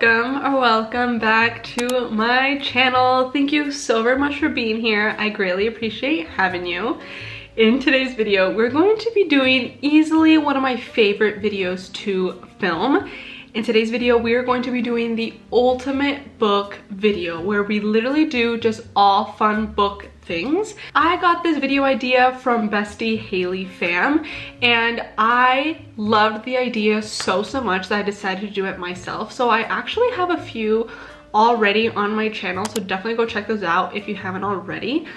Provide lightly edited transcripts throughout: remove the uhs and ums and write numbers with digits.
welcome back to my channel. Thank you so very much for being here. I greatly appreciate having you. In today's video, we're going to be doing easily one of my favorite videos to film. In today's video, we are going to be doing the ultimate book video where we literally do just all fun book things. I got this video idea from bestie Haley Pham, and I loved the idea so much that I decided to do it myself. So I actually have a few already on my channel, so definitely go check those out if you haven't already.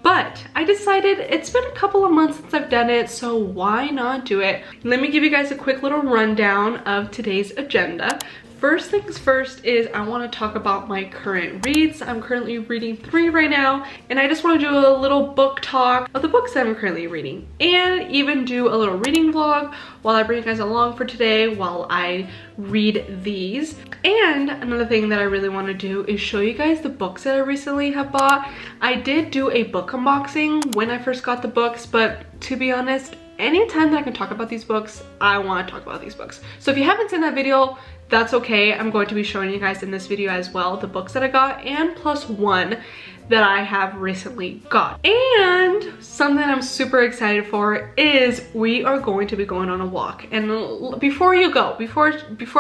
But I decided it's been a couple of months since I've done it, so why not do it? Let me give you guys a quick little rundown of today's agenda. First things first is I want to talk about my current reads. I'm currently reading 3 right now, and I just want to do a little book talk of the books that I'm currently reading, and even do a little reading vlog while I bring you guys along for today while I read these. And another thing that I really want to do is show you guys the books that I recently have bought. I did do a book unboxing when I first got the books, but to be honest, anytime that I can talk about these books, I want to talk about these books. So if you haven't seen that video, that's okay. I'm going to be showing you guys in this video as well the books that I got and plus one that I have recently got. And something I'm super excited for is we are going to be going on a walk. And before you go, before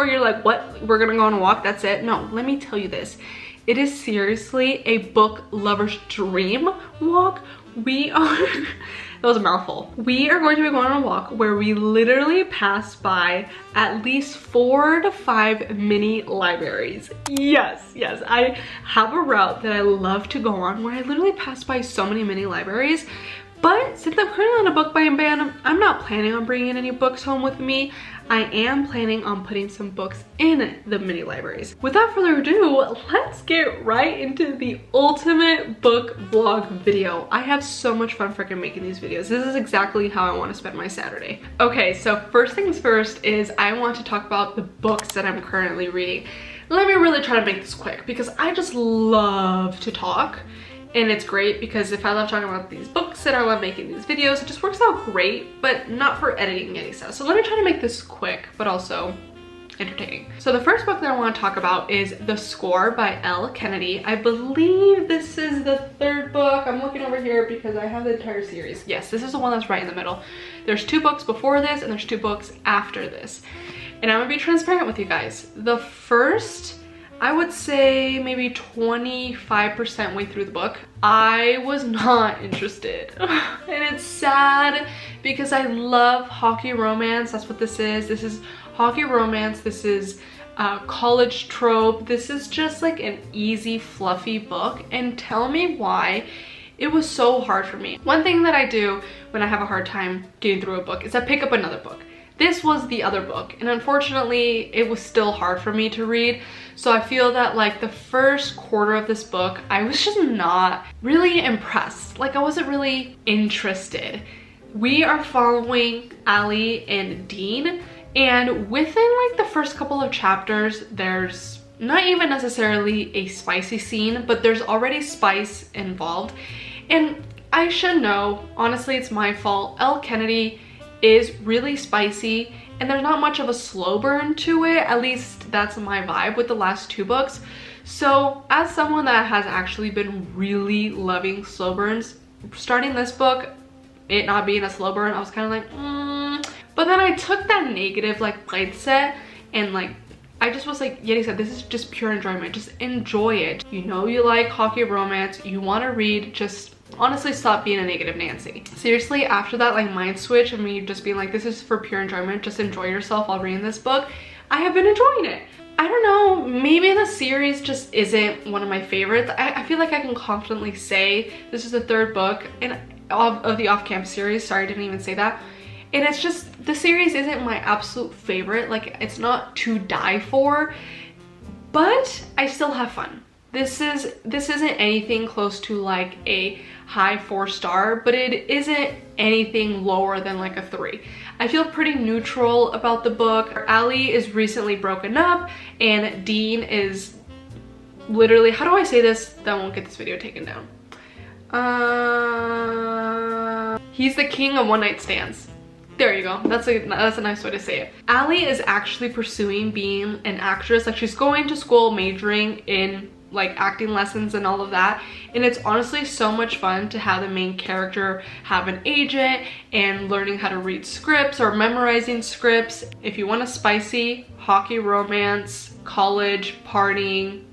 you're like, what, we're gonna go on a walk, that's it? No, let me tell you this. It is seriously a book lover's dream walk. We are, that was a mouthful. We are going to be going on a walk where we literally pass by at least 4 to 5 mini libraries. Yes, I have a route that I love to go on where I literally pass by so many mini libraries. But since I'm currently on a book buying ban, I'm not planning on bringing any books home with me. I am planning on putting some books in the mini libraries. Without further ado, let's get right into the ultimate book vlog video. I have so much fun freaking making these videos. This is exactly how I want to spend my Saturday. Okay, so first things first is I want to talk about the books that I'm currently reading. Let me really try to make this quick because I just love to talk. And it's great because if I love talking about these books and I love making these videos, it just works out great, but not for editing any stuff. So let me try to make this quick, but also entertaining. So the first book that I want to talk about is The Score by Elle Kennedy. I believe this is the 3rd book. I'm looking over here because I have the entire series. Yes, this is the one that's right in the middle. There's 2 books before this and there's 2 books after this. And I'm gonna be transparent with you guys. The first, I would say maybe 25% way through the book, I was not interested. And it's sad because I love hockey romance. That's what this is. This is hockey romance. This is college trope. This is just like an easy, fluffy book. And tell me why it was so hard for me. One thing that I do when I have a hard time getting through a book is I pick up another book. This was the other book, and unfortunately it was still hard for me to read. So I feel that like the first quarter of this book, I was just not really impressed. Like I wasn't really interested. We are following Allie and Dean, and within like the first couple of chapters, there's not even necessarily a spicy scene, but there's already spice involved. And I should know, honestly, it's my fault. Elle Kennedy is really spicy and there's not much of a slow burn to it. At least that's my vibe with the last 2 books. So as someone that has actually been really loving slow burns, starting this book, it not being a slow burn, I was kind of like, But then I took that negative like mindset and like I just was like, Yeti said, this is just pure enjoyment. Just enjoy it. You know you like hockey romance, you want to read, just honestly stop being a negative Nancy. Seriously, after that like mind switch of me just being like, this is for pure enjoyment, just enjoy yourself while reading this book, I have been enjoying it. I don't know, maybe the series just isn't one of my favorites. I feel like I can confidently say this is the 3rd book and of the off-camp series. Sorry, I didn't even say that. And it's just, the series isn't my absolute favorite. Like it's not to die for, but I still have fun. This isn't anything close to like a high 4-star, but it isn't anything lower than like a 3. I feel pretty neutral about the book. Allie is recently broken up and Dean is literally, how do I say this that won't get this video taken down? He's the king of one-night stands. There you go. That's a nice way to say it. Allie is actually pursuing being an actress. Like, she's going to school majoring in like acting lessons and all of that, and it's honestly so much fun to have the main character have an agent and learning how to read scripts or memorizing scripts. If you want a spicy hockey romance, college partying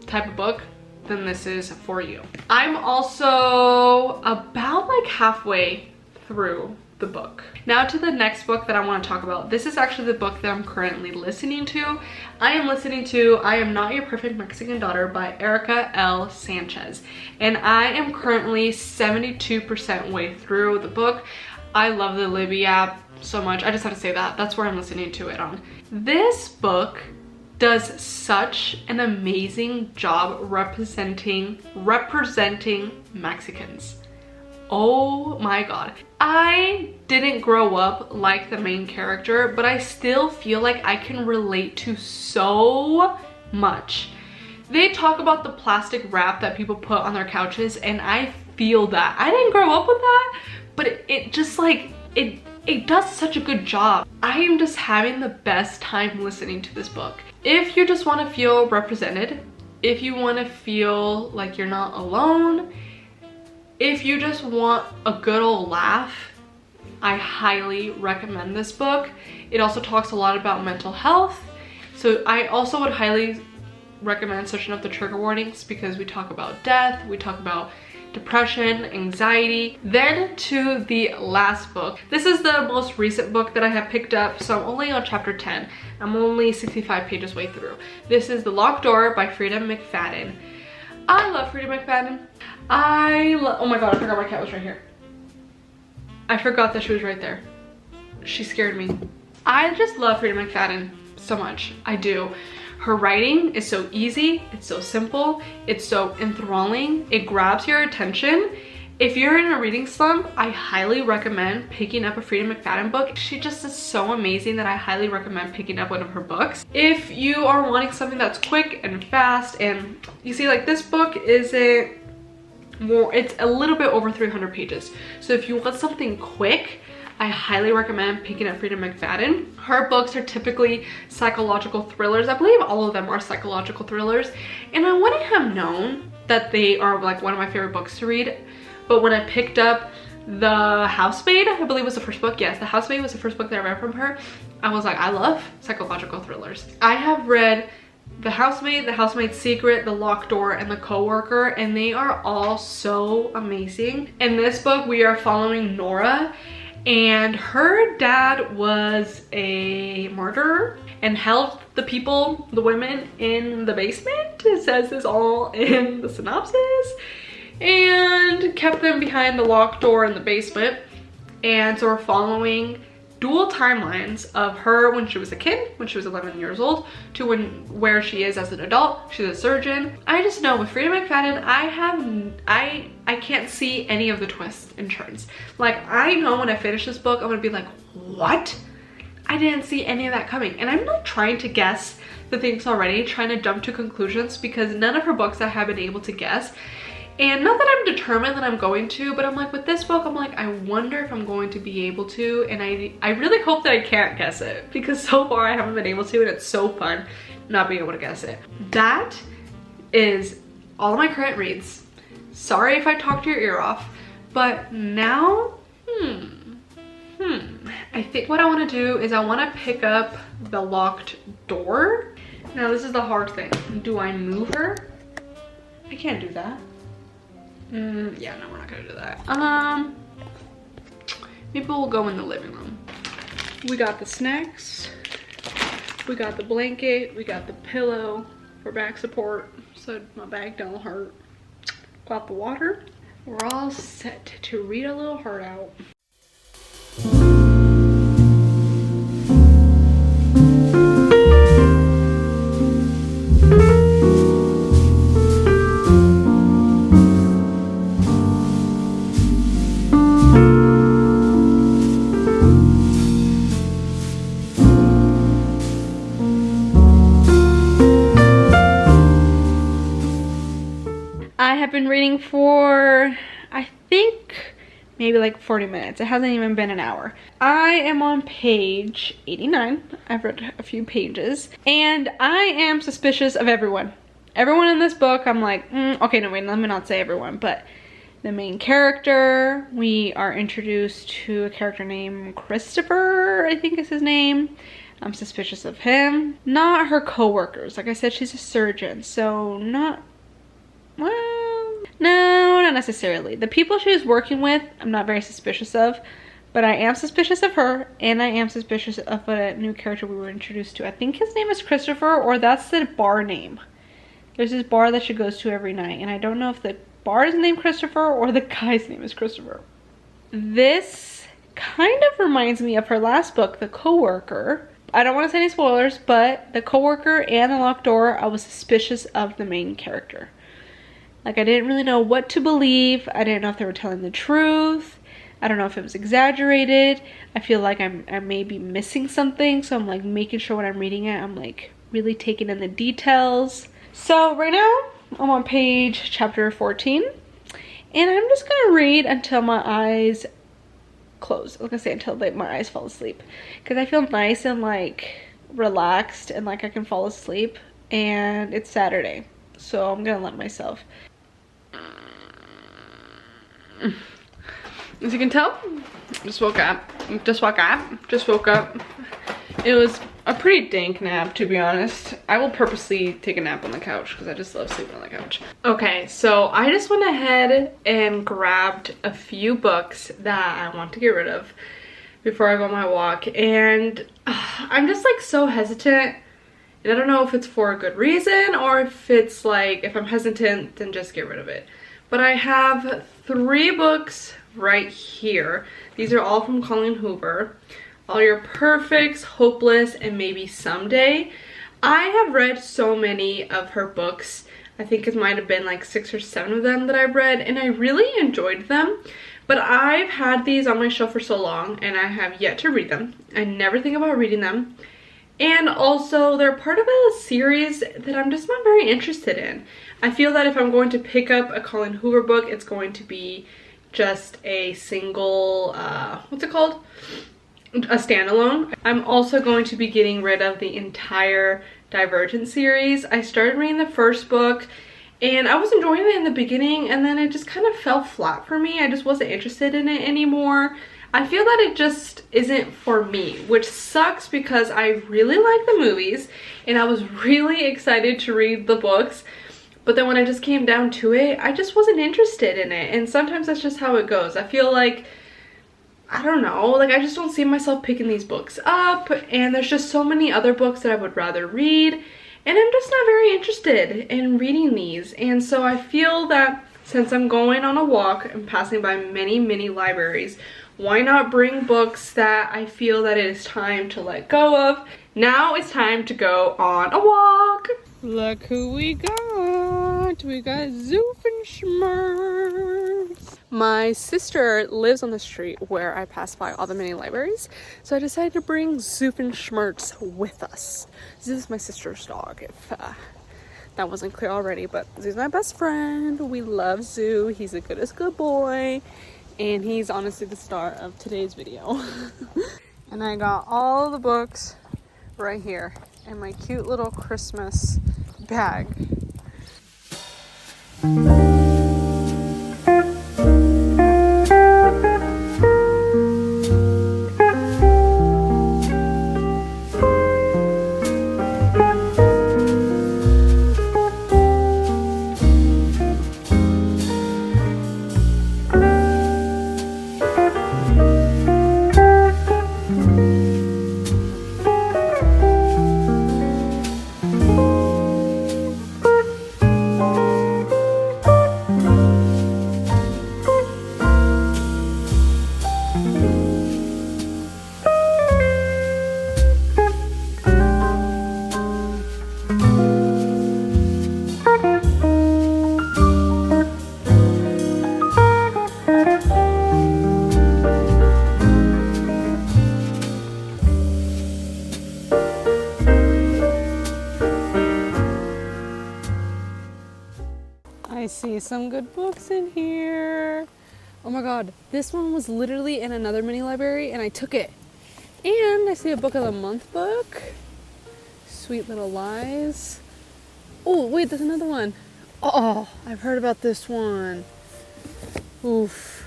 type of book, then this is for you. I'm also about like halfway through the book. Now to the next book that I want to talk about. This is actually the book that I'm currently listening to. I am listening to I Am Not Your Perfect Mexican Daughter by Erica L. Sanchez. And I am currently 72% way through the book. I love the Libby app so much. I just have to say that. That's where I'm listening to it on. This book does such an amazing job representing Mexicans. Oh my god. I didn't grow up like the main character, but I still feel like I can relate to so much. They talk about the plastic wrap that people put on their couches, and I feel that. I didn't grow up with that, but it just like, it does such a good job. I am just having the best time listening to this book. If you just want to feel represented, if you want to feel like you're not alone, if you just want a good old laugh, I highly recommend this book. It also talks a lot about mental health. So I also would highly recommend searching up the trigger warnings, because we talk about death, we talk about depression, anxiety. Then to the last book. This is the most recent book that I have picked up, so I'm only on chapter 10. I'm only 65 pages way through. This is The Locked Door by Frida McFadden. I love Frida McFadden. Oh my god, I forgot my cat was right here. I forgot that she was right there. She scared me. I just love Frida McFadden so much. I do. Her writing is so easy, it's so simple, it's so enthralling, it grabs your attention. If you're in a reading slump, I highly recommend picking up a Frida McFadden book. She just is so amazing that I highly recommend picking up one of her books. If you are wanting something that's quick and fast, and you see, like, this book isn't more, it's a little bit over 300 pages. So if you want something quick, I highly recommend picking up Frida McFadden. Her books are typically psychological thrillers. I believe all of them are psychological thrillers. And I wouldn't have known that they are like one of my favorite books to read. But when I picked up The Housemaid, I believe was the first book. Yes, The Housemaid was the first book that I read from her. I was like, I love psychological thrillers. I have read The Housemaid, The Housemaid's Secret, The Locked Door, and The Coworker, and they are all so amazing. In this book, we are following Nora, and her dad was a murderer and held the people, the women, in the basement. It says this all in the synopsis. And kept them behind the locked door in the basement. And so we're following dual timelines of her when she was a kid, when she was 11 years old, to where she is as an adult. She's a surgeon. I just know with Frida McFadden, I can't see any of the twists and turns. Like, I know when I finish this book, I'm gonna be like, what? I didn't see any of that coming. And I'm not trying to guess the things already, trying to jump to conclusions, because none of her books I have been able to guess. And not that I'm determined that I'm going to, but I'm like, with this book, I'm like, I wonder if I'm going to be able to. And I really hope that I can't guess it, because so far I haven't been able to, and it's so fun not being able to guess it. That is all of my current reads. Sorry if I talked your ear off, but now, I think what I want to do is I want to pick up The Locked Door. Now this is the hard thing. Do I move her? I can't do that. Yeah, no, we're not gonna do that. Maybe we'll go in the living room. We got the snacks, we got the blanket, we got the pillow for back support so my back don't hurt. Got the water. We're all set to read a little heart out. I have been reading for, I think, maybe like 40 minutes. It hasn't even been an hour. I am on page 89. I've read a few pages and I am suspicious of everyone. Everyone in this book, I'm like, okay, no, wait, let me not say everyone, but the main character, we are introduced to a character named Christopher, I think is his name. I'm suspicious of him. Not her co-workers. Like I said, she's a surgeon, so not, well, no, not necessarily. The people she was working with, I'm not very suspicious of, but I am suspicious of her, and I am suspicious of a new character we were introduced to. I think his name is Christopher, or that's the bar name. There's this bar that she goes to every night, and I don't know if the bar is named Christopher or the guy's name is Christopher. This kind of reminds me of her last book, The Coworker. I don't want to say any spoilers, but The Coworker and The Locked Door, I was suspicious of the main character. Like, I didn't really know what to believe. I didn't know if they were telling the truth. I don't know if it was exaggerated. I feel like I may be missing something, so I'm like making sure when I'm reading it, I'm like really taking in the details. So right now, I'm on chapter 14, and I'm just gonna read until my eyes close. Like I say, until my eyes fall asleep, because I feel nice and like relaxed and like I can fall asleep, and it's Saturday, so I'm gonna let myself. As you can tell, just woke up. It was a pretty dank nap, to be honest. I will purposely take a nap on the couch because I just love sleeping on the couch. Okay, so I just went ahead and grabbed a few books that I want to get rid of before I go on my walk, and I'm just like so hesitant, and I don't know if it's for a good reason or if it's like, if I'm hesitant, then just get rid of it. But I have 3 books right here. These are all from Colleen Hoover. All Your Perfects, Hopeless, and Maybe Someday. I have read so many of her books. I think it might have been like 6 or 7 of them that I've read, and I really enjoyed them. But I've had these on my shelf for so long, and I have yet to read them. I never think about reading them. And also, they're part of a series that I'm just not very interested in. I feel that if I'm going to pick up a Colleen Hoover book, it's going to be just a single, what's it called? A standalone. I'm also going to be getting rid of the entire Divergent series. I started reading the first book and I was enjoying it in the beginning, and then it just kind of fell flat for me. I just wasn't interested in it anymore. I feel that it just isn't for me, which sucks because I really like the movies and I was really excited to read the books. But then when it just came down to it, I just wasn't interested in it. And sometimes that's just how it goes. I feel like, I don't know, like I just don't see myself picking these books up, and there's just so many other books that I would rather read, and I'm just not very interested in reading these. And so I feel that since I'm going on a walk and passing by many libraries, why not bring books that I feel that it is time to let go of? Now it's time to go on a walk. Look who we got. We got Zoofenschmerz. My sister lives on the street where I pass by all the mini libraries, so I decided to bring Zoofenschmerz with us. This is my sister's dog, if that wasn't clear already, but Zoo's my best friend. We love Zoo. He's the goodest good boy, and he's honestly the star of today's video. And I got all the books right here in my cute little Christmas bag. I see some good books in here. Oh my god, this one was literally in another mini library and I took it. And I see a book of the month book. Sweet Little Lies. Oh, wait, there's another one. Oh, I've heard about this one. Oof.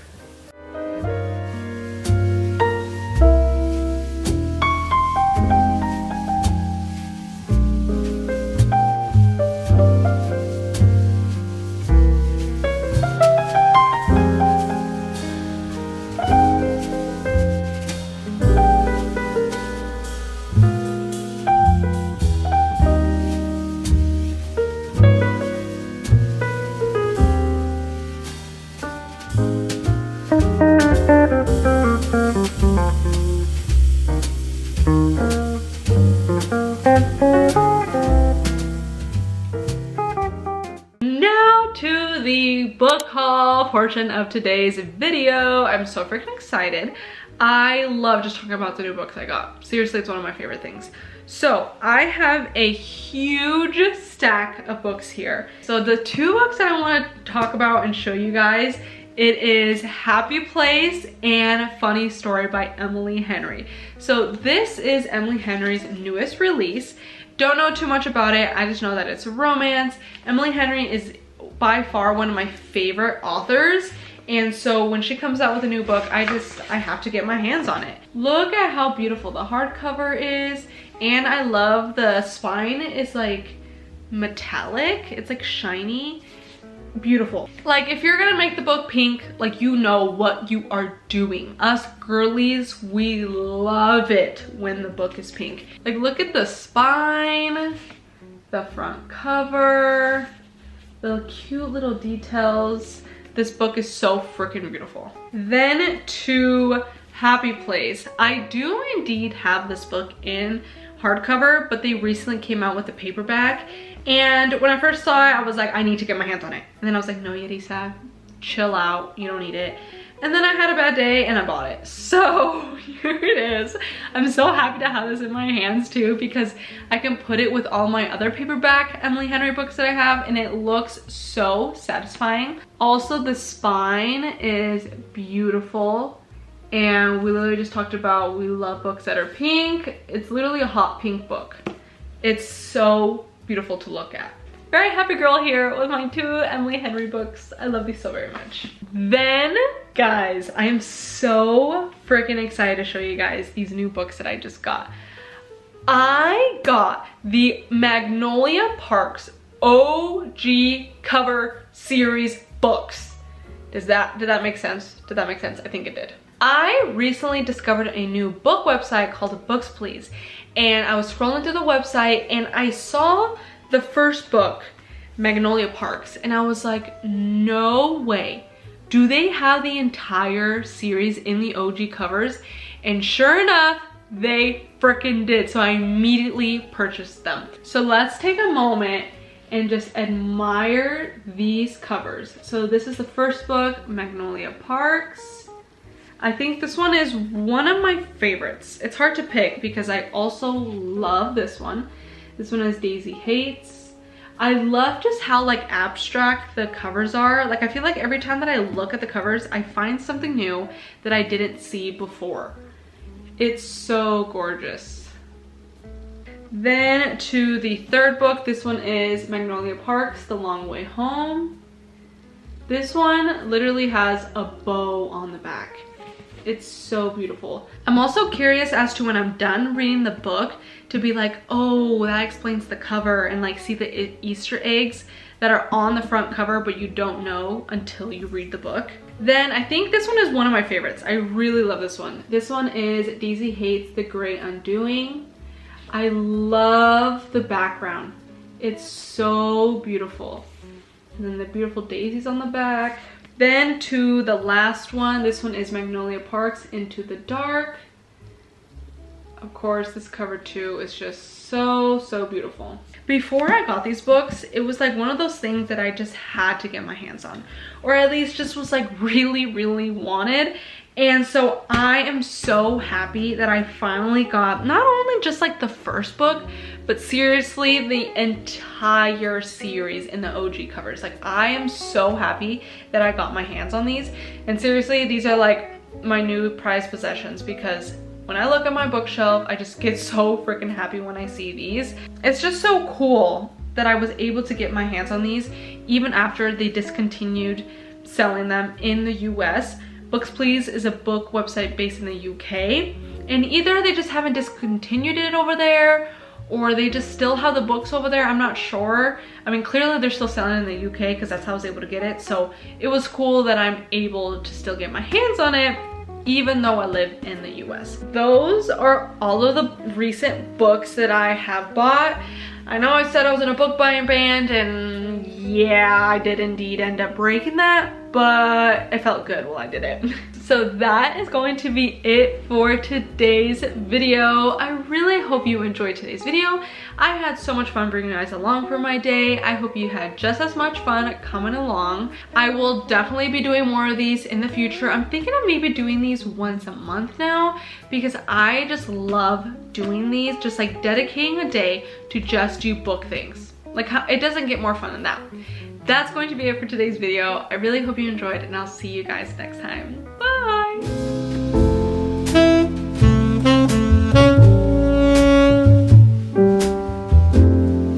Book haul portion of today's video. I'm so freaking excited. I love just talking about the new books I got. Seriously, it's one of my favorite things. So I have a huge stack of books here. So the two books that I want to talk about and show you guys, it is Happy Place and Funny Story by Emily Henry. So this is Emily Henry's newest release. Don't know too much about it. I just know that it's a romance. Emily Henry is by far one of my favorite authors, and so when she comes out with a new book, I have to get my hands on it. Look at how beautiful the hardcover is, and I love the spine is like metallic. It's like shiny. Beautiful. Like, if you're gonna make the book pink, like, you know what you are doing. Us girlies, we love it when the book is pink. Like, look at the spine, the front cover, the cute little details. This book is so freaking beautiful. Then to Happy Place. I do indeed have this book in hardcover, but they recently came out with a paperback. And when I first saw it, I was like, I need to get my hands on it. And then I was like, no, Yarisa, chill out, you don't need it. And then I had a bad day and I bought it. So here it is. I'm so happy to have this in my hands too, because I can put it with all my other paperback Emily Henry books that I have, and it looks so satisfying. Also, the spine is beautiful. And we literally just talked about we love books that are pink. It's literally a hot pink book. It's so beautiful to look at. Very happy girl here with my two Emily Henry books. I love these so very much. Then, guys, I am so freaking excited to show you guys these new books that I just got. I got the Magnolia Parks OG cover series books. Did that make sense? Did that make sense? I think it did. I recently discovered a new book website called Books Please, and I was scrolling through the website and I saw the first book, Magnolia Parks, and I was like, no way. Do they have the entire series in the OG covers? And sure enough, they freaking did. So I immediately purchased them. So let's take a moment and just admire these covers. So this is the first book, Magnolia Parks. I think this one is one of my favorites. It's hard to pick because I also love this one. This one is Daisy Hates. I love just how like abstract the covers are. Like, I feel like every time that I look at the covers, I find something new that I didn't see before. It's so gorgeous. Then to the third book, this one is Magnolia Parks, The Long Way Home. This one literally has a bow on the back. It's so beautiful. I'm also curious as to when I'm done reading the book to be like, oh, that explains the cover, and like see the Easter eggs that are on the front cover but you don't know until you read the book. Then I think this one is one of my favorites. I really love this one. This one is Daisy Hates, The Great Undoing. I love the background. It's so beautiful. And then the beautiful daisies on the back. Then to the last one, this one is Magnolia Parks, Into the Dark. Of course, this cover too is just so beautiful. Before I got these books, it was like one of those things that I just had to get my hands on, or at least just was like really wanted. And so I am so happy that I finally got not only just like the first book, but seriously the entire series in the OG covers. Like, I am so happy that I got my hands on these. And seriously, these are like my new prized possessions, because when I look at my bookshelf, I just get so freaking happy when I see these. It's just so cool that I was able to get my hands on these even after they discontinued selling them in the US. Books Please is a book website based in the UK, and either they just haven't discontinued it over there, or they just still have the books over there. I'm not sure. I mean, clearly they're still selling in the UK because that's how I was able to get it. So it was cool that I'm able to still get my hands on it even though I live in the US. Those are all of the recent books that I have bought. I know I said I was in a book buying band, and yeah, I did indeed end up breaking that, but it felt good while I did it. So that is going to be it for today's video. I really hope you enjoyed today's video. I had so much fun bringing you guys along for my day. I hope you had just as much fun coming along. I will definitely be doing more of these in the future. I'm thinking of maybe doing these once a month now, because I just love doing these, just like dedicating a day to just do book things. Like, how it doesn't get more fun than that. That's going to be it for today's video. I really hope you enjoyed, and I'll see you guys next time.